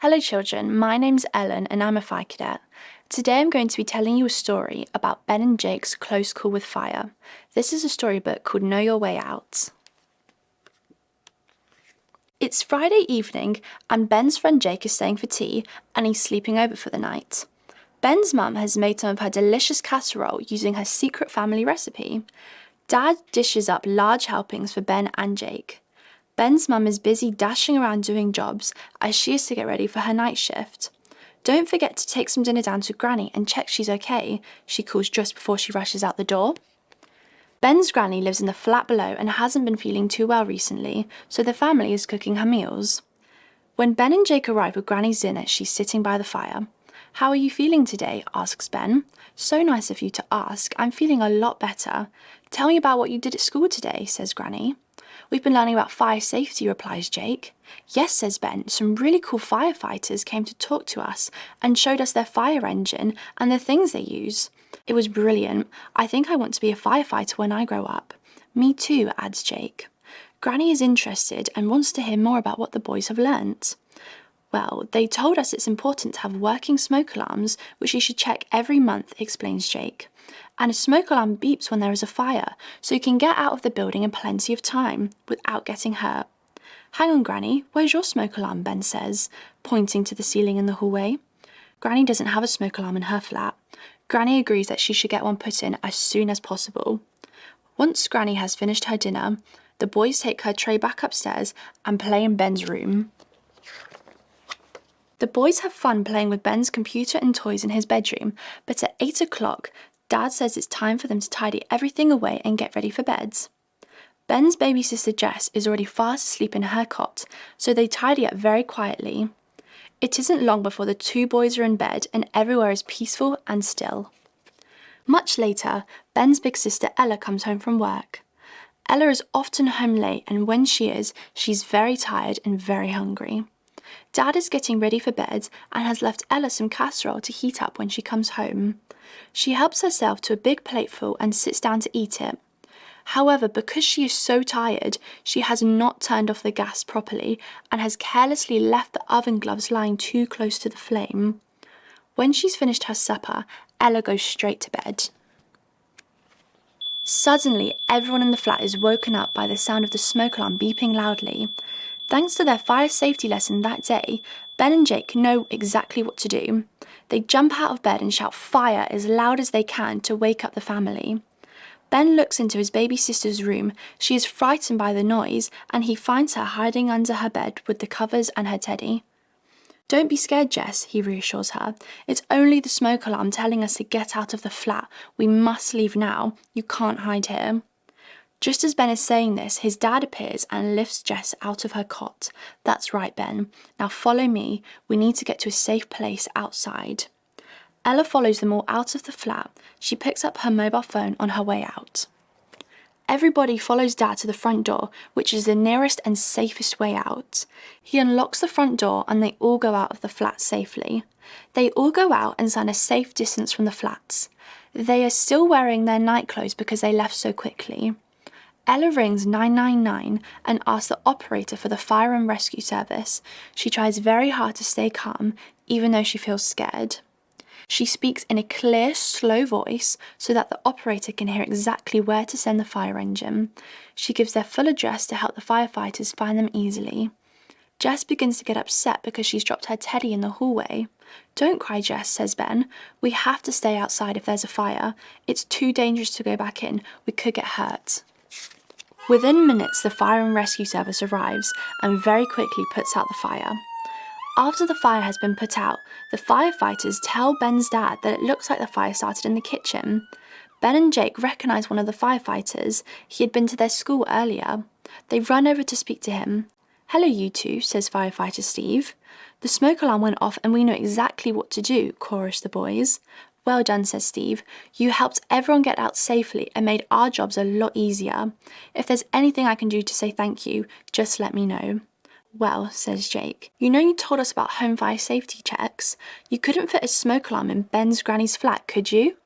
Hello children, my name's Ellen and I'm a fire cadet. Today I'm going to be telling you a story about Ben and Jake's close call with fire. This is a storybook called Know Your Way Out. It's Friday evening and Ben's friend Jake is staying for tea and he's sleeping over for the night. Ben's mum has made some of her delicious casserole using her secret family recipe. Dad dishes up large helpings for Ben and Jake. Ben's mum is busy dashing around doing jobs as she is to get ready for her night shift. Don't forget to take some dinner down to Granny and check she's okay, she calls just before she rushes out the door. Ben's granny lives in the flat below and hasn't been feeling too well recently, so the family is cooking her meals. When Ben and Jake arrive with Granny's dinner, she's sitting by the fire. "How are you feeling today?" asks Ben. "So nice of you to ask. I'm feeling a lot better. Tell me about what you did at school today," says Granny. "We've been learning about fire safety," replies Jake. "Yes," says Ben, "some really cool firefighters came to talk to us and showed us their fire engine and the things they use. It was brilliant. I think I want to be a firefighter when I grow up." "Me too," adds Jake. Granny is interested and wants to hear more about what the boys have learnt. "Well, they told us it's important to have working smoke alarms, which you should check every month," explains Jake. "And a smoke alarm beeps when there is a fire, so you can get out of the building in plenty of time, without getting hurt." "Hang on, Granny, where's your smoke alarm?" Ben says, pointing to the ceiling in the hallway. Granny doesn't have a smoke alarm in her flat. Granny agrees that she should get one put in as soon as possible. Once Granny has finished her dinner, the boys take her tray back upstairs and play in Ben's room. The boys have fun playing with Ben's computer and toys in his bedroom, but at 8 o'clock, Dad says it's time for them to tidy everything away and get ready for beds. Ben's baby sister Jess is already fast asleep in her cot, so they tidy up very quietly. It isn't long before the two boys are in bed and everywhere is peaceful and still. Much later, Ben's big sister Ella comes home from work. Ella is often home late, and when she is, she's very tired and very hungry. Dad is getting ready for bed and has left Ella some casserole to heat up when she comes home. She helps herself to a big plateful and sits down to eat it. However, because she is so tired, she has not turned off the gas properly and has carelessly left the oven gloves lying too close to the flame. When she's finished her supper, Ella goes straight to bed. Suddenly, everyone in the flat is woken up by the sound of the smoke alarm beeping loudly. Thanks to their fire safety lesson that day, Ben and Jake know exactly what to do. They jump out of bed and shout "fire" as loud as they can to wake up the family. Ben looks into his baby sister's room. She is frightened by the noise and he finds her hiding under her bed with the covers and her teddy. "Don't be scared, Jess," he reassures her. "It's only the smoke alarm telling us to get out of the flat. We must leave now. You can't hide here." Just as Ben is saying this, his dad appears and lifts Jess out of her cot. "That's right, Ben. Now follow me. We need to get to a safe place outside." Ella follows them all out of the flat. She picks up her mobile phone on her way out. Everybody follows Dad to the front door, which is the nearest and safest way out. He unlocks the front door and they all go out of the flat safely. They all go out and stand a safe distance from the flats. They are still wearing their night clothes because they left so quickly. Ella rings 999 and asks the operator for the fire and rescue service. She tries very hard to stay calm, even though she feels scared. She speaks in a clear, slow voice so that the operator can hear exactly where to send the fire engine. She gives their full address to help the firefighters find them easily. Jess begins to get upset because she's dropped her teddy in the hallway. "Don't cry, Jess," says Ben. "We have to stay outside if there's a fire. It's too dangerous to go back in. We could get hurt." Within minutes, the fire and rescue service arrives and very quickly puts out the fire. After the fire has been put out, the firefighters tell Ben's dad that it looks like the fire started in the kitchen. Ben and Jake recognise one of the firefighters. He had been to their school earlier. They run over to speak to him. "Hello, you two," says firefighter Steve. "The smoke alarm went off and we know exactly what to do," chorus the boys. "Well done," says Steve. "You helped everyone get out safely and made our jobs a lot easier. If there's anything I can do to say thank you, just let me know." "Well," says Jake, you told us about home fire safety checks. You couldn't fit a smoke alarm in Ben's granny's flat, could you?"